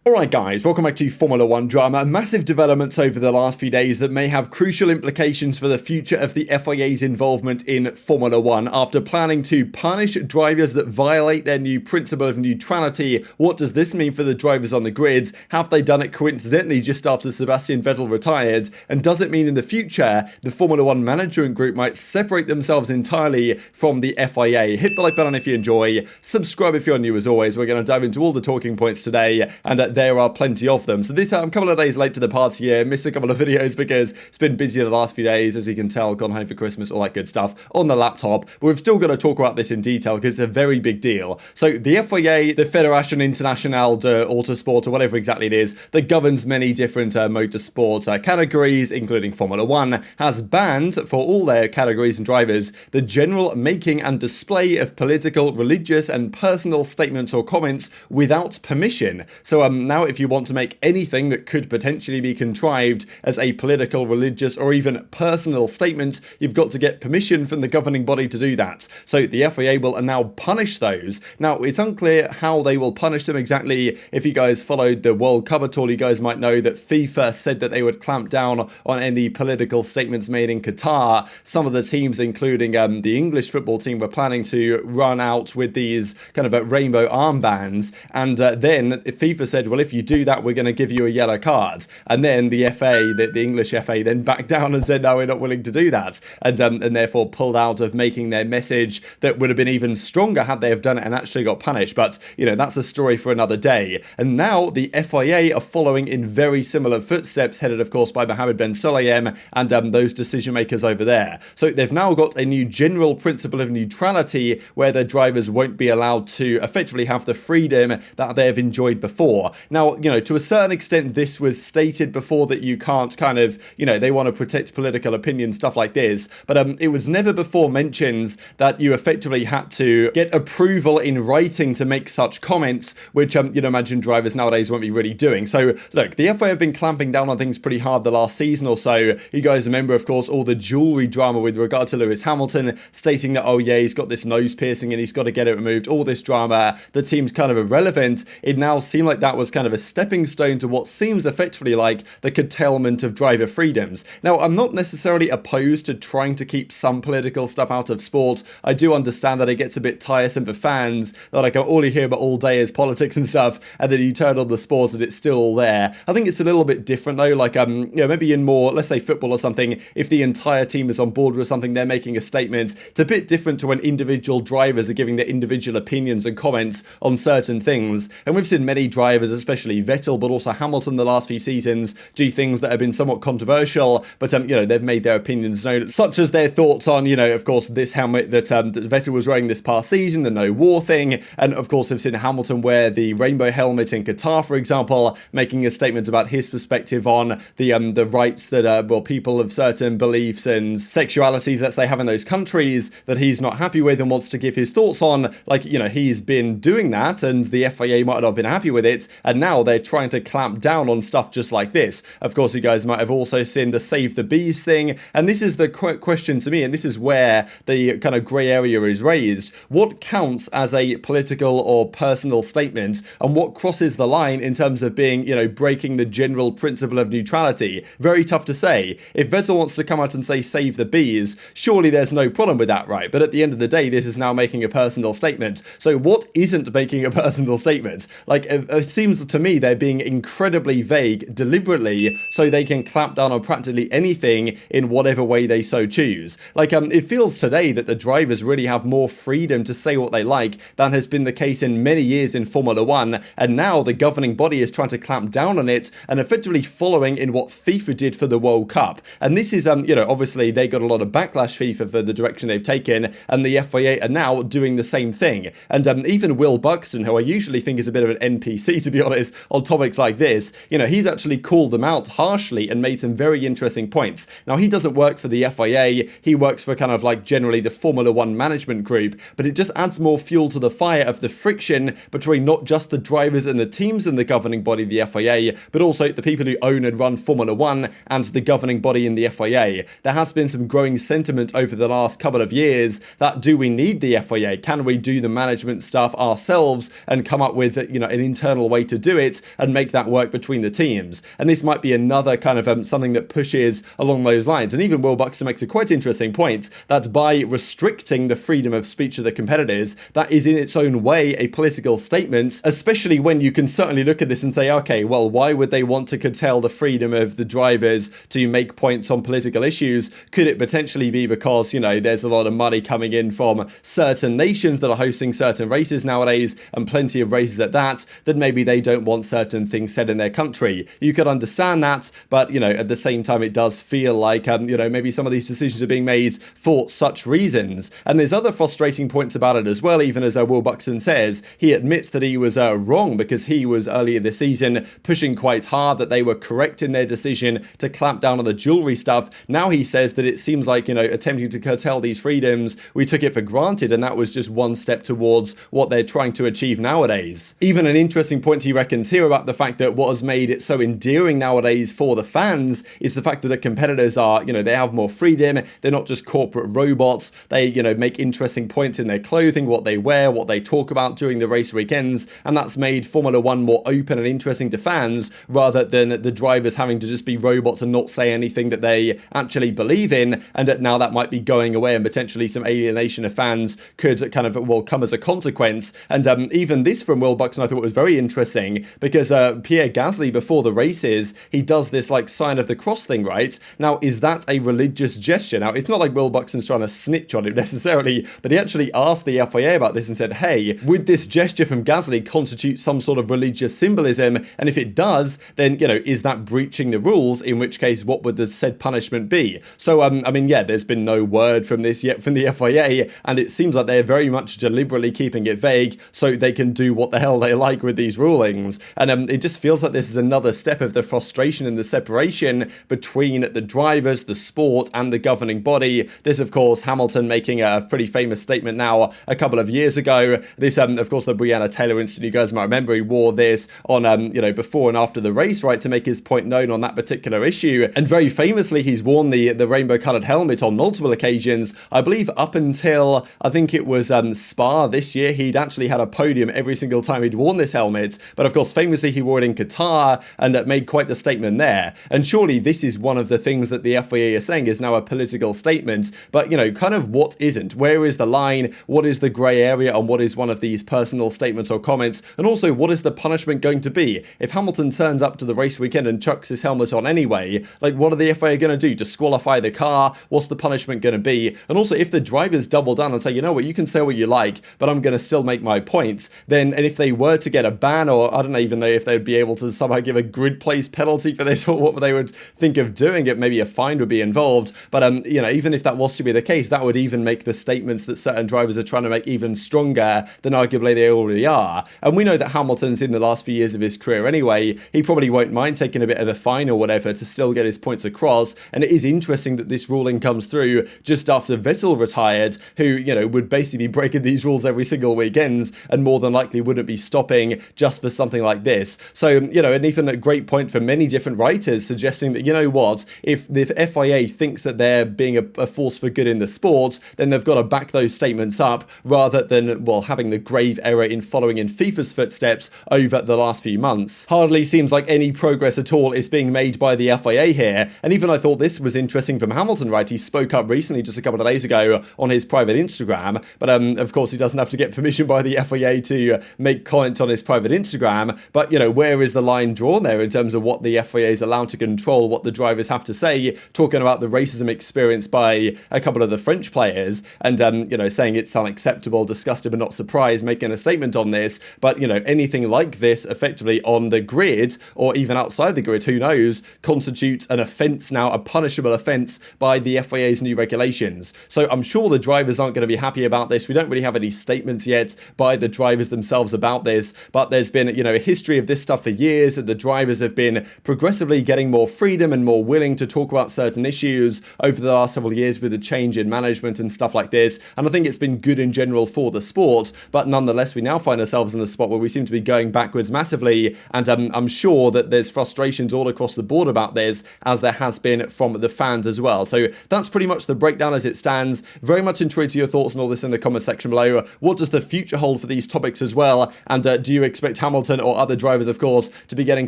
Alright guys, welcome back to Formula 1 drama. Massive developments over the last few days that may have crucial implications for the future of the FIA's involvement in Formula 1. After planning to punish drivers that violate their new principle of neutrality, what does this mean for the drivers on the grid? Have they done it coincidentally just after Sebastian Vettel retired? And does it mean in the future the Formula 1 management group might separate themselves entirely from the FIA? Hit the like button if you enjoy, subscribe if you're new as always. We're going to dive into all the talking points today, and there are plenty of them. So this I'm a couple of days late to the party here, missed a couple of videos because it's been busy the last few days, as you can tell, gone home for Christmas, all that good stuff on the laptop. But we've still got to talk about this in detail because it's a very big deal. So the FIA, the Fédération Internationale de Autosport, or whatever exactly it is, that governs many different motorsport categories, including Formula 1, has banned for all their categories and drivers the general making and display of political, religious and personal statements or comments without permission. So now if you want to make anything that could potentially be contrived as a political, religious or even personal statement, you've got to get permission from the governing body to do that. So the FIA will now punish those. Now it's unclear how they will punish them exactly. If you guys followed the World Cup at all, you guys might know that FIFA said that they would clamp down on any political statements made in Qatar. Some of the teams, including the English football team, were planning to run out with these kind of rainbow armbands, and then FIFA said, well, if you do that, we're going to give you a yellow card. And then the FA, the English FA, then backed down and said, no, we're not willing to do that. And therefore pulled out of making their message that would have been even stronger had they have done it and actually got punished. But, you know, that's a story for another day. And now the FIA are following in very similar footsteps, headed, of course, by Mohammed Ben Sulayem and those decision makers over there. So they've now got a new general principle of neutrality where their drivers won't be allowed to effectively have the freedom that they've enjoyed before. Now, you know, to a certain extent, this was stated before that you can't kind of, you know, they want to protect political opinion, stuff like this. But it was never before mentioned that you effectively had to get approval in writing to make such comments, which, you'd imagine drivers nowadays won't be really doing. So, look, the FIA have been clamping down on things pretty hard the last season or so. You guys remember, of course, all the jewellery drama with regard to Lewis Hamilton, stating that, oh yeah, he's got this nose piercing and he's got to get it removed. All this drama that seems kind of irrelevant. It now seemed like that was kind of a stepping stone to what seems effectively like the curtailment of driver freedoms. Now, I'm not necessarily opposed to trying to keep some political stuff out of sport. I do understand that it gets a bit tiresome for fans, that like all you hear about all day is politics and stuff, and then you turn on the sport and it's still all there. I think it's a little bit different though, like, you know, maybe in more, let's say football or something, if the entire team is on board with something, they're making a statement. It's a bit different to when individual drivers are giving their individual opinions and comments on certain things. And we've seen many drivers, especially Vettel, but also Hamilton the last few seasons, do things that have been somewhat controversial, but you know, they've made their opinions known, such as their thoughts on, you know, of course, this helmet that Vettel was wearing this past season, the no war thing, and of course we've seen Hamilton wear the rainbow helmet in Qatar, for example, making a statement about his perspective on the rights that well, people of certain beliefs and sexualities, let's say, have in those countries that he's not happy with and wants to give his thoughts on. Like, you know, he's been doing that and the FIA might not have been happy with it, and now they're trying to clamp down on stuff just like this. Of course, you guys might have also seen the Save the Bees thing, and this is the question to me, and this is where the kind of grey area is raised. What counts as a political or personal statement, and what crosses the line in terms of being, you know, breaking the general principle of neutrality? Very tough to say. If Vettel wants to come out and say Save the Bees, surely there's no problem with that, right? But at the end of the day, this is now making a personal statement. So what isn't making a personal statement? Like, it seems to me they're being incredibly vague deliberately so they can clamp down on practically anything in whatever way they so choose. Like, it feels today that the drivers really have more freedom to say what they like than has been the case in many years in Formula 1, and now the governing body is trying to clamp down on it and effectively following in what FIFA did for the World Cup. And this is, you know, obviously they got a lot of backlash, FIFA, for the direction they've taken, and the FIA are now doing the same thing. And even Will Buxton, who I usually think is a bit of an NPC, to be honest, on topics like this, you know, he's actually called them out harshly and made some very interesting points. Now, he doesn't work for the FIA, he works for kind of like generally the Formula 1 management group, but it just adds more fuel to the fire of the friction between not just the drivers and the teams in the governing body, the FIA, but also the people who own and run Formula 1 and the governing body in the FIA. There has been some growing sentiment over the last couple of years that, do we need the FIA? Can we do the management stuff ourselves and come up with, you know, an internal way to to do it and make that work between the teams. And this might be another kind of something that pushes along those lines. And even Will Buxton makes a quite interesting point that by restricting the freedom of speech of the competitors, that is in its own way a political statement, especially when you can certainly look at this and say, okay, well, why would they want to curtail the freedom of the drivers to make points on political issues? Could it potentially be because, you know, there's a lot of money coming in from certain nations that are hosting certain races nowadays, and plenty of races at that maybe they don't want certain things said in their country? You could understand that, but, you know, at the same time, it does feel like, you know, maybe some of these decisions are being made for such reasons. And there's other frustrating points about it as well, even as Will Buxton says, he admits that he was wrong because he was earlier this season pushing quite hard that they were correct in their decision to clamp down on the jewellery stuff. Now he says that it seems like, you know, attempting to curtail these freedoms, we took it for granted, and that was just one step towards what they're trying to achieve nowadays. Even an interesting point he reckons here about the fact that what has made it so endearing nowadays for the fans is the fact that the competitors are, you know, they have more freedom, they're not just corporate robots, they, you know, make interesting points in their clothing, what they wear, what they talk about during the race weekends, and that's made Formula One more open and interesting to fans, rather than the drivers having to just be robots and not say anything that they actually believe in, and that now that might be going away, and potentially some alienation of fans could kind of, well, come as a consequence. And even this from Will Buxton I thought was very interesting, because Pierre Gasly, before the races, he does this like sign of the cross thing, right? Now, is that a religious gesture? Now, it's not like Will Buxton's trying to snitch on it necessarily, but he actually asked the FIA about this and said, hey, would this gesture from Gasly constitute some sort of religious symbolism? And if it does, then, you know, is that breaching the rules? In which case, what would the said punishment be? So, I mean, yeah, there's been no word from this yet from the FIA, and it seems like they're very much deliberately keeping it vague so they can do what the hell they like with these rulings. And it just feels like this is another step of the frustration and the separation between the drivers, the sport, and the governing body. This, of course, Hamilton making a pretty famous statement now a couple of years ago. This, of course, the Breonna Taylor incident, you guys might remember, he wore this on, you know, before and after the race, right, to make his point known on that particular issue. And very famously, he's worn the rainbow-coloured helmet on multiple occasions. I believe up until, I think it was Spa this year, he'd actually had a podium every single time he'd worn this helmet. But of course, famously, he wore it in Qatar and made quite the statement there. And surely this is one of the things that the FIA is saying is now a political statement. But, you know, kind of what isn't? Where is the line? What is the grey area on what is one of these personal statements or comments? And also, what is the punishment going to be? If Hamilton turns up to the race weekend and chucks his helmet on anyway, like, what are the FIA going to do? Disqualify the car? What's the punishment going to be? And also, if the drivers double down and say, you know what, you can say what you like, but I'm going to still make my points, then, and if they were to get a ban, or I don't even know if they'd be able to somehow give a grid place penalty for this, or what they would think of doing it, maybe a fine would be involved. But, you know, even if that was to be the case, that would even make the statements that certain drivers are trying to make even stronger than arguably they already are. And we know that Hamilton's in the last few years of his career anyway, he probably won't mind taking a bit of a fine or whatever to still get his points across. And it is interesting that this ruling comes through just after Vettel retired, who, you know, would basically be breaking these rules every single weekends and more than likely wouldn't be stopping just for something like this. So, you know, and even a great point for many different writers suggesting that, you know what, if the FIA thinks that they're being a force for good in the sport, then they've got to back those statements up rather than, well, having the grave error in following in FIFA's footsteps over the last few months. Hardly seems like any progress at all is being made by the FIA here. And even I thought this was interesting from Hamilton, right? He spoke up recently, just a couple of days ago, on his private Instagram, but of course he doesn't have to get permission by the FIA to make comment on his private Instagram. But, you know, where is the line drawn there in terms of what the FIA is allowed to control, what the drivers have to say, talking about the racism experienced by a couple of the French players, and, you know, saying it's unacceptable, disgusted but not surprised, making a statement on this. But, you know, anything like this effectively on the grid, or even outside the grid, who knows, constitutes an offence now, a punishable offence by the FIA's new regulations. So I'm sure the drivers aren't going to be happy about this. We don't really have any statements yet by the drivers themselves about this, but there's been, you know, a history of this stuff for years, and the drivers have been progressively getting more freedom and more willing to talk about certain issues over the last several years with the change in management and stuff like this. And I think it's been good in general for the sport, but nonetheless, we now find ourselves in a spot where we seem to be going backwards massively, and I'm sure that there's frustrations all across the board about this, as there has been from the fans as well. So that's pretty much the breakdown as it stands. Very much intrigued to your thoughts on all this in the comment section below. What does the future hold for these topics as well? And do you expect Hamilton Hamilton or other drivers, of course, to be getting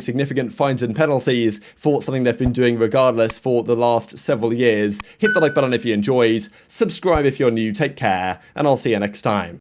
significant fines and penalties for something they've been doing regardless for the last several years. Hit the like button if you enjoyed, subscribe if you're new, take care, and I'll see you next time.